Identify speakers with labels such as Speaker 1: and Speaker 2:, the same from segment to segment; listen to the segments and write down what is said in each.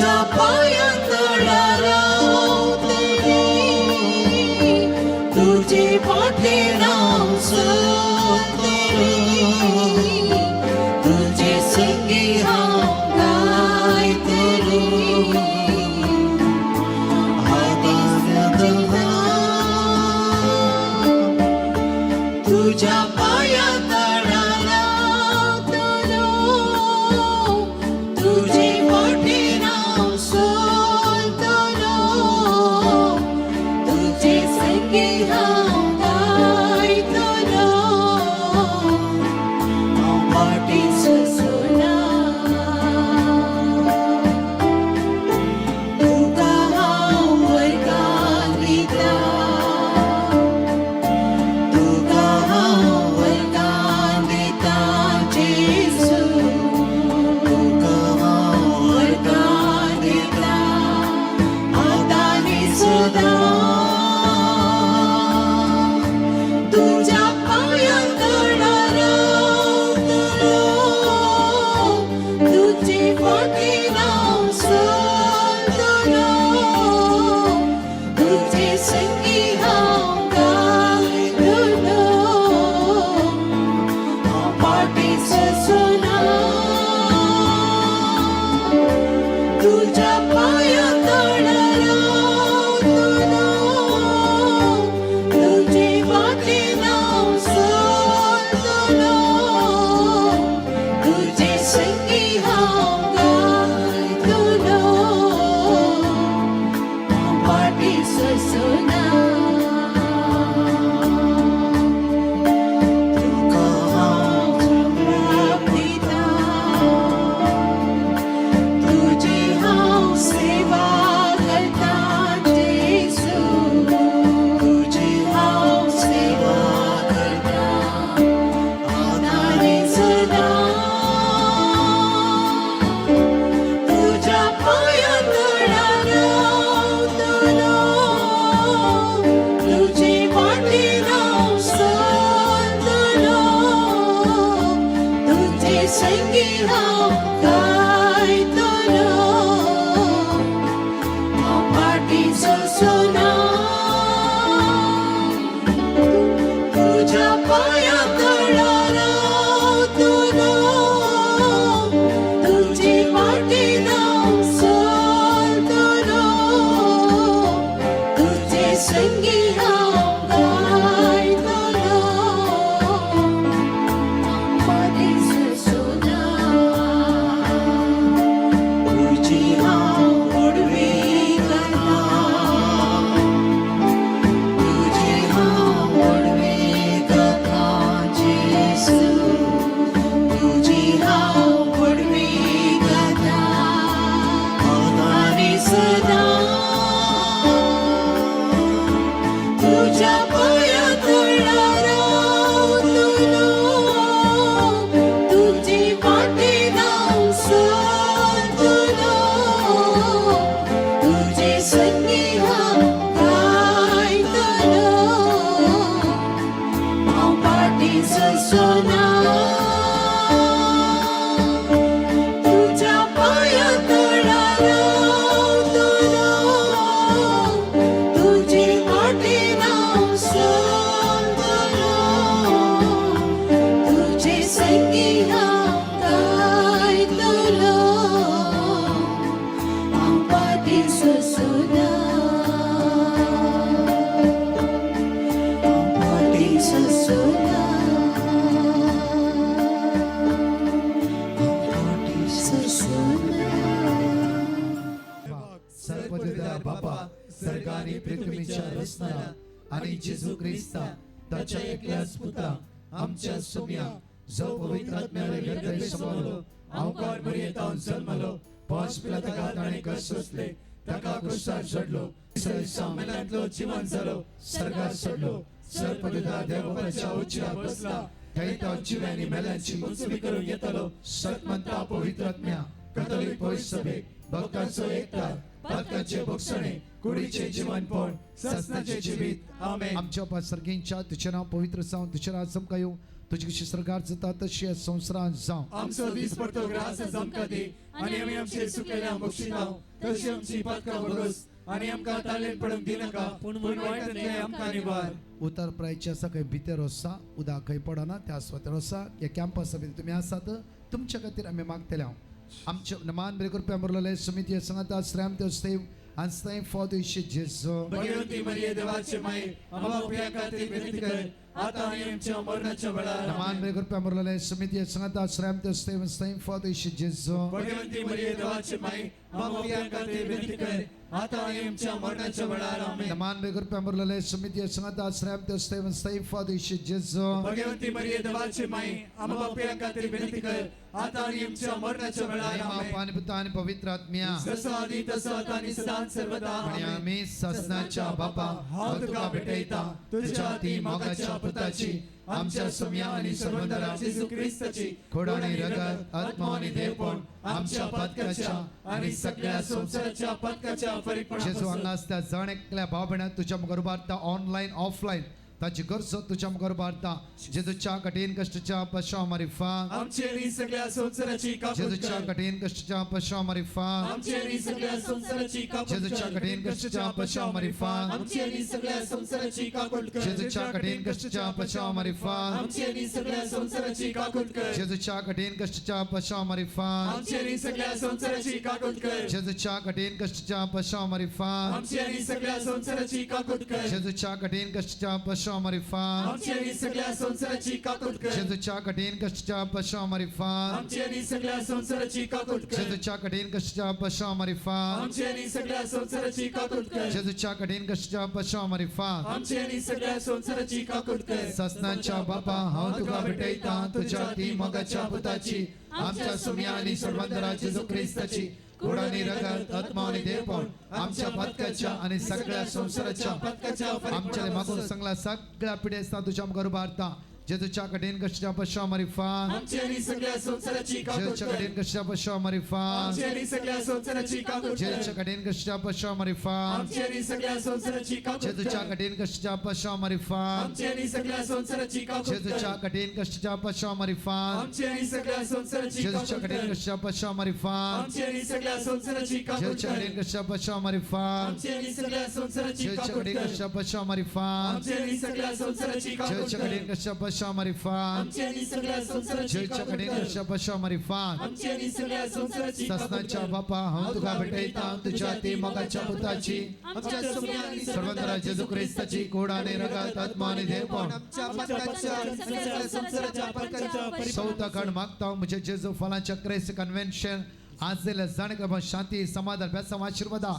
Speaker 1: तुझ्या पायांतळा रावतली, तुझे पाठे नाव सोडतली, तुझे संगी हांव गायतली. तुझ्या पायांतळा रावतलो, तुझे पाठे नाव सोडतलो, तुझे संगी हांव गायतलो. हांव फाटीं सुसुना, तुका हांव वर्गां दिता, तुका हांव वर्गां दिता जेजू, तुका हांव वर्गां दिता आतां आनी सदां. तुझ्या पायांतळा रावतलो, तुझे फाटीं नाव सोडतलो, तुझे संगी हांव गायतलो. हांव फाटीं सुसुना, तुझ्या पायांतळा रावतलो, तुझे फाटीं नाव सोडतलो, तुझे संगी हांव गायतलो. हांव फाटीं सुसुना, तुका हांव जबाब दिता, तुझी हांव सेवा करता जेजू, तुझी हांव सेवा करता आतां आनी सदां. तुझ्या पायांतळा रावतलो, तुझे फाटीं नाव सोडतलो, तुझे संगी हांव गायतलो. हांव फाटीं सुसुना, तुझ्या पायांतळा रावतलो, तुझे फाटीं नाव सोडतलो, तुझे संगी हांव गायतलो. हांव फाटीं सुसुना, तुझी हांव वडवी करता, तुझी हांव वडवी करता जेजू, तुझी हांव वडवी करता आतां आनी सदां. तुझ्या पायांतळा रावतलो, तुझे फाटीं नाव सोडतलो, तुझे संगी हांव गायतलो. हांव फाटीं सुसुना, तुझ्या पायांतळा रावतलो, तुझे फाटीं नाव सोडतलो, तुझे संगी हांव गायतलो. हांव फाटीं सुसुना, हांव फाटीं सुसुना, हांव फाटीं सुसुना.
Speaker 2: सर्वपिता बापा सर्गानी पृथ्वीच्या रचणारा आणि जेजू ख्रिस्ता ताच्या एकल्याच पुता आमच्या सुम्या जो पवित्र आत्म्याने हृदय समवलो अवकाळ मरियेतान जन्मलो पांच पिलातकात आणि कसोसले ताका क्रुसार चढलो सामेलांतलो जिवंत जालो सर्गार चढलो सर्वपिता देवाच्या उच्चार बसला थंय तो जिव्यांनी मेल्यांची मुजवी करून येतलो सतमंता पवित्र आत्म्या कॅथोलिक पवित्र सभे भक्तांचो एकता पातकांचे भक्षणे कुडीचे जीवनपण सस्नाचे जिवीत आमेन.
Speaker 3: आमच्या सर्गींच्या तुझे नाव पवित्र जावं तुझे राज चमकायो
Speaker 2: तुझी कशी सरकार जाता तशी संवसारांत जावं.
Speaker 3: आमचो दीस पडतो ग्रास जमका दी आनी आमी आमचेर सुकलेल्या मोक्षितांव तशी आमची पातकां वडोस आनी आमकां ताळेन पडूंक दिनाका पूण वायटांतले आमकां निबार.
Speaker 2: उतर प्रायचे आसा खंय भितर वचसा उदक खंय पडना त्या आस्वादार वचसा. ह्या कॅम्पसा भितर तुमी आसात तुमच्या खातीर आमी मागतले हांव आमचे नमान बरे करपी आमरलेले समिती सांगात आश्रम ते स्तेव आनी फॉद इशे जेजो
Speaker 3: भगवंती मरिये देवाचे माये आम्हा पिया खातीर विनंती कर आता आनी आमच्या मरणाच्या वेळार.
Speaker 2: नमान बरे करपी आमरलेले समिती सांगात आश्रम ते स्तेव फॉद इशे जेजो
Speaker 3: भगवंती मरिये देवाचे माये आम्हा पिया खातीर विनंती कर आता आनी आमच्या मरणाच्या वेळार. आमेन.
Speaker 2: नमान बरे करपी आमरलेले समिती सांगात आश्रम ते स्तेव फॉद इशे जेजो
Speaker 3: भगवंती मरिये देवाचे माये आम्हा पिया खातीर विनंती कर आता आनी आमच्या मरणाच्या वेळार. आमेन.
Speaker 2: पाणी पिता आणि पवित्र आत्म्या
Speaker 3: जसो आदी तसो आता आनी सदांच सर्वदा.
Speaker 2: आणि
Speaker 3: आमेन.
Speaker 2: आम्ही ससनाच्या बापा
Speaker 3: हांव तुका भेटयता तुझ्या ती मोगाच्या पुताची आमच्या सुम्या आणि सर्वंतरा जेजू ख्रिस्ताची खोड आणि रगत आत्मा आणि देवपण आमच्या पदकाच्या आणि सगळ्या संसाराच्या पदकाच्या
Speaker 2: जेजू
Speaker 3: परिपूर्ण.
Speaker 2: हांगा आसता जण एकल्या भाव भयणां तुझ्या मुखार उबारता ऑनलायन ऑफलायन ताची गरज तुझ्या मुखार उबारता. जेजूच्या कठीण कश्टाच्या पशाव मारिफा
Speaker 3: आमचेरी सगळ्या संसाराची कापूट
Speaker 2: जेजूच्या
Speaker 3: कर.
Speaker 2: कठीण कश्टाच्या पशाव मारिफा
Speaker 3: आमचेरी सगळ्या संसाराची कापूट
Speaker 2: जेजूच्या
Speaker 3: कर.
Speaker 2: कठीण कश्टाच्या पशाव मारिफा
Speaker 3: आमचेरी सगळ्या संसाराची कापूट कर.
Speaker 2: जेजूच्या कठीण कश्टाच्या पशाव मारिफा
Speaker 3: आमचेरी सगळ्या संसाराची कापूट कर.
Speaker 2: जेजूच्या कठीण कश्टाच्या पशाव मारिफा
Speaker 3: आमचेरी सगळ्या संसाराची कापूट कर.
Speaker 2: जेजूच्या कठीण कश्टाच्या पशाव मारिफा
Speaker 3: आमचेरी सगळ्या संसाराची कापूट कर.
Speaker 2: जेजूच्या कठीण कश्टाच्या पशाव मारिफा
Speaker 3: आमचेरी सगळ्या संसाराची कापूट कर.
Speaker 2: जेजूच्या कठीण कश्टाच्या पशाव मारिफा
Speaker 3: आमचेरी सगळ्या संसाराची कापूट कर.
Speaker 2: जेजूच्या कठीण कश्टाच्या पशाव मारिफा
Speaker 3: आमचेरी सगळ्या संसाराची कापूट कर.
Speaker 2: जेजूच्या कठीण कश्टाच्या पशाव मारिफा
Speaker 3: आमचेरी सगळ्या संसाराची कापूट कर.
Speaker 2: ससनाच्या बापा हांव तुका भेटयता तुझ्या ती मोगाच्या पुताची आमच्या सुम्या आणि सर्वंतरा जेजू ख्रिस्ताची खोड आणि रगत आत्मा आणि देवपण आमच्या पदकाच्या आणि सगळ्या संसाराच्या
Speaker 3: पदकाच्या
Speaker 2: आमच्या मागून सांगला सगळ्या पिढी असता तुझ्या मुखार उबारता. जेजूच्या कठीण कश्टाच्या पशाव मारिफा
Speaker 3: आमचेरी सगळ्या संसाराची कापूट
Speaker 2: जेजूच्या
Speaker 3: कर.
Speaker 2: कठीण कश्टाच्या पशाव मारिफा
Speaker 3: आमचेरी सगळ्या संसाराची कापूट कर.
Speaker 2: जेजूच्या कठीण कश्टाच्या पशाव मारिफा
Speaker 3: आमचेरी सगळ्या संसाराची कापूट
Speaker 2: जेजूच्या
Speaker 3: कर.
Speaker 2: कठीण कश्टाच्या पशाव मारिफा
Speaker 3: आमचेरी सगळ्या संसाराची कापूट
Speaker 2: जेजूच्या
Speaker 3: कर.
Speaker 2: कठीण कश्टाच्या पशाव मारिफा
Speaker 3: आमचेरी सगळ्या संसाराची
Speaker 2: जेजूच्या
Speaker 3: कापूट
Speaker 2: कठीण
Speaker 3: कर.
Speaker 2: कश्टाच्या पशाव मारिफा
Speaker 3: आमचेरी सगळ्या संसाराची कापूट
Speaker 2: जेजूच्या
Speaker 3: कर.
Speaker 2: कठीण कश्टाच्या पशाव मारिफा
Speaker 3: आमचेरी सगळ्या संसाराची
Speaker 2: जेजूच्या
Speaker 3: कापूट
Speaker 2: कठीण
Speaker 3: कर.
Speaker 2: कश्टाच्या पशाव मारिफा
Speaker 3: आमचेरी सगळ्या संसाराची कापूट
Speaker 2: जेजूच्या
Speaker 3: कर.
Speaker 2: कठीण कश्टाच्या पशाव मारिफा
Speaker 3: आमचेरी सगळ्या संसाराची
Speaker 2: जेजूच्या
Speaker 3: कापूट
Speaker 2: कठीण
Speaker 3: कर.
Speaker 2: कश्टाच्या पशाव मारिफा
Speaker 3: आमचेरी सगळ्या संसाराची कापूट
Speaker 2: ससनाच्या
Speaker 3: कर.
Speaker 2: बापा हांव तुका भेटयता तुझ्या ती मोगाच्या पुताची
Speaker 3: आमच्या सुम्या आणि
Speaker 2: सर्वंतरा जेजू ख्रिस्ताची खोड आणि रगत आत्मा आणि देवपण
Speaker 3: आमच्या पदकाच्या आणि सगळ्या संसाराच्या पदकाच्या परिपूर्ण.
Speaker 2: चौथा खंड मागता म्हणजे जेजू फलांच्या क्राइस्ट कन्व्हेन्शन आज दिल्या जाण क्रमांक शांती समाधान बेसम आशीर्वादा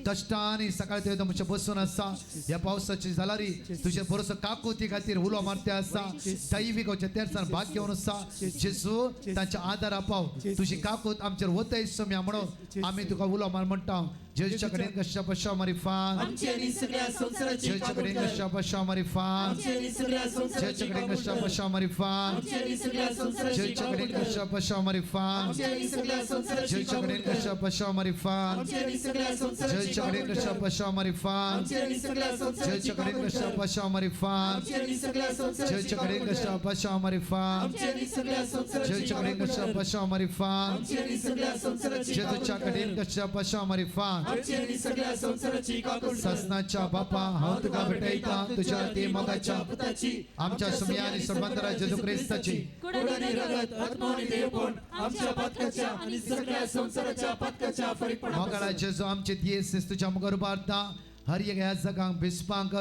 Speaker 2: कष्टांनी सकाळी ते म्हणजे बसून आसा ह्या पावसाची जालारी तुझे बरोसो काकुती खातीर उलो मारते आसा दैवीक तेरसान भाग घेवन आसा जेजू तांच्या आदारा पाव तुझी काकूत आमचेर वतय सम्या म्हणून आमी तुका उलो मार म्हणटा जेजूच्या कडेन कशा पशा मारिफा
Speaker 3: आमचेरी सगळ्या संसाराची
Speaker 2: जेजूच्या
Speaker 3: कापूट
Speaker 2: कडेन
Speaker 3: कर.
Speaker 2: कशा पशा मारिफा
Speaker 3: आमचेरी सगळ्या संसाराची
Speaker 2: जेजूच्या कडेन
Speaker 3: कापूट
Speaker 2: कशा
Speaker 3: कर.
Speaker 2: पशा मारिफा
Speaker 3: आमचेरी सगळ्या संसाराची
Speaker 2: जेजूच्या
Speaker 3: कापूट
Speaker 2: कडेन
Speaker 3: कर.
Speaker 2: कशा पशा मारिफा
Speaker 3: आमचेरी सगळ्या संसाराची
Speaker 2: जेजूच्या
Speaker 3: कापूट
Speaker 2: कडेन
Speaker 3: कर.
Speaker 2: कशा पशा मारिफा
Speaker 3: आमचेरी सगळ्या संसाराची
Speaker 2: जेजूच्या कडेन
Speaker 3: कापूट
Speaker 2: कशा
Speaker 3: कर.
Speaker 2: पशा मारिफा
Speaker 3: आमचेरी सगळ्या संसाराची
Speaker 2: जेजूच्या कडेन
Speaker 3: कापूट
Speaker 2: कशा
Speaker 3: कर.
Speaker 2: पशा मारिफा
Speaker 3: आमचेरी सगळ्या संसाराची
Speaker 2: जेजूच्या कडेन
Speaker 3: कापूट
Speaker 2: कशा
Speaker 3: कर.
Speaker 2: पशा मारिफा
Speaker 3: आमचेरी सगळ्या संसाराची
Speaker 2: जेजूच्या कडेन
Speaker 3: कापूट
Speaker 2: कशा
Speaker 3: कर.
Speaker 2: पशा मारिफा
Speaker 3: आमचेरी सगळ्या संसाराची
Speaker 2: जेजूच्या
Speaker 3: कापूट
Speaker 2: कडेन
Speaker 3: कर.
Speaker 2: कशा पशा मारिफा
Speaker 3: आमचेरी सगळ्या संसाराची कापूट कर.
Speaker 2: ससनाच्या बापा हांव तुका भेटयता तुझ्या ती मोगाच्या
Speaker 3: पुताची
Speaker 2: आमच्या सुम्या आणि सर्वंतरा जेजू ख्रिस्ताची
Speaker 3: खोड आणि रगत आत्मा आणि देवपण आमच्या पदकाच्या आणि सगळ्या संसाराच्या पदकाच्या परिपूर्ण.
Speaker 2: मोगाळा जेजू आमचे दियेस तुझ्या मुखार उबारता हर एक ह्या जगांक बिस्पांक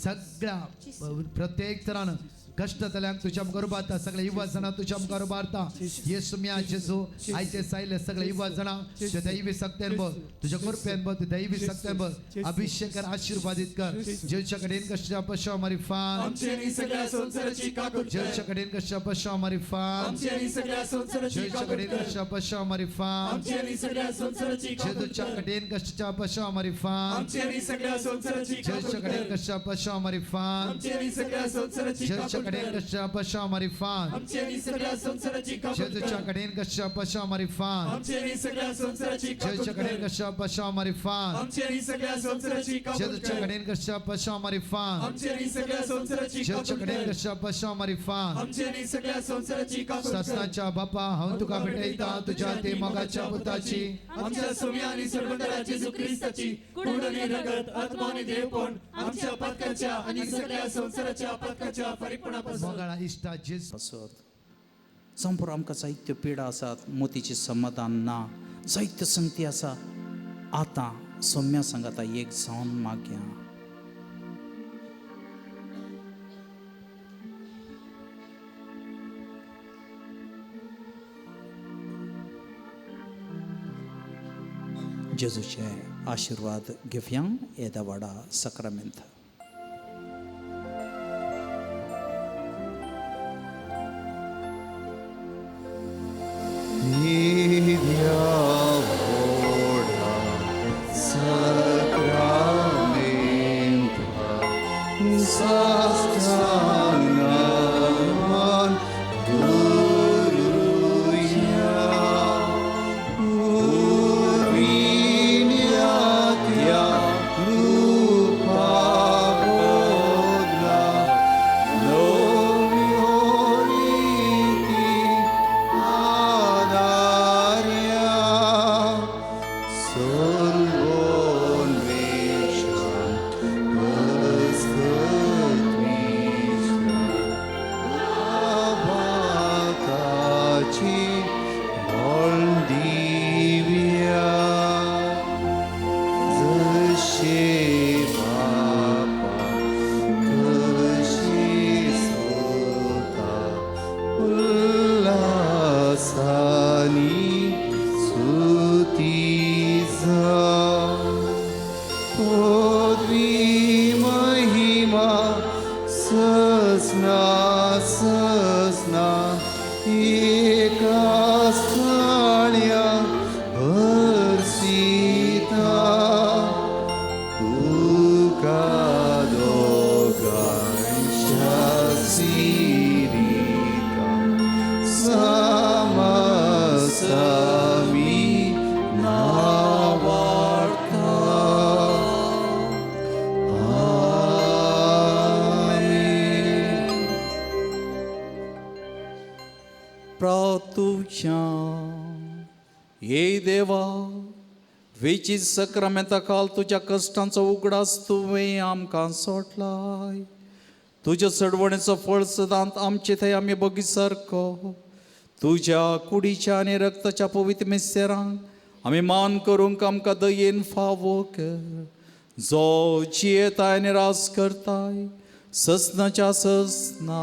Speaker 2: सगळ्या प्रत्येक तरान कष्ट जाल्यांक तुझ्या मुखार उबारता सगळे युवा जाणां तुझ्या मुखार उबारता येसू म्या जेजू आयचे सायले सगळे युवा जाणां तुझ्या दैवी सक्तेन बघ तुझ्या कृपेन बघ दैवी सक्तेन बघ अभिषेक कर आशीर्वादित कर जेजूच्या कडेन कशा पशा मारिफा
Speaker 3: आमचेरी सगळ्या संसाराची कापूट कर.
Speaker 2: जेजूच्या कडेन कशा पशा मारिफा
Speaker 3: आमचेरी सगळ्या संसाराची
Speaker 2: जेजूच्या
Speaker 3: कापूट
Speaker 2: कडेन
Speaker 3: कर.
Speaker 2: कशा पशा मारिफा
Speaker 3: आमचेरी सगळ्या संसाराची कापूट
Speaker 2: जेजूच्या
Speaker 3: कर.
Speaker 2: कडेन कशा पशा मारिफा
Speaker 3: आमचेरी सगळ्या संसाराची कापूट
Speaker 2: जेजूच्या कडेन
Speaker 3: कर.
Speaker 2: कशा पशा मारिफा
Speaker 3: आमचेरी सगळ्या संसाराची
Speaker 2: जेजूच्या
Speaker 3: कापूट
Speaker 2: कडेन कशा पशा मारिफान
Speaker 3: आमची आणि सगळ्या संसाराची कापड
Speaker 2: जेजूच्या
Speaker 3: कर.
Speaker 2: कडेन कशा पशा मारिफान
Speaker 3: आमची आणि सगळ्या संसाराची कापड
Speaker 2: जेजूच्या कडेन
Speaker 3: कर.
Speaker 2: कशा पशा मारिफान
Speaker 3: आमची आणि सगळ्या संसाराची कापड
Speaker 2: जेजूच्या
Speaker 3: कर.
Speaker 2: कडेन कशा पशा मारिफान
Speaker 3: आमची आणि सगळ्या संसाराची
Speaker 2: जेजूच्या
Speaker 3: कापड
Speaker 2: कडेन
Speaker 3: कर.
Speaker 2: कशा पशा मारिफान
Speaker 3: आमची आणि सगळ्या संसाराची कापड कर.
Speaker 2: सस्ताच्या बापा हांव तुका भेटयता तुझ्या ते मोगाच्या पुताची
Speaker 3: आमच्या सोम्या आणि सर्वंतराची जेजू ख्रिस्ताची खूण आणि रगत आत्मा आणि देवपण आमच्या पातकाच्या आणि सगळ्या संसाराच्या पातकाच्या परिपूर्णापासून
Speaker 2: मोगाळा इष्टा जेजू
Speaker 4: असत संपूर्ण आमकां जायत्यो पिडा आसात मोतीचें समाधान ना जायत्यो संगती आसा आतां सौम्या सांगाता एक जावन मागया जेजूचे आशीर्वाद घेवया येदा व्हडा सक्रामेंत हे देवा वेचीत सक्रामेंता काल तुझ्या कश्टांचो उगडास तुवें आमकां सोडलाय तुज्या चडवणेचो फळ सदांत आमचे थंय आमी बगी सारको तुज्या कुडीच्या आनी रक्ताच्या पवित्र मिस्तेरांक आमी मान करूंक आमकां दयेन फावो कर जो जियेताय आनी रास करताय ससनाच्या ससना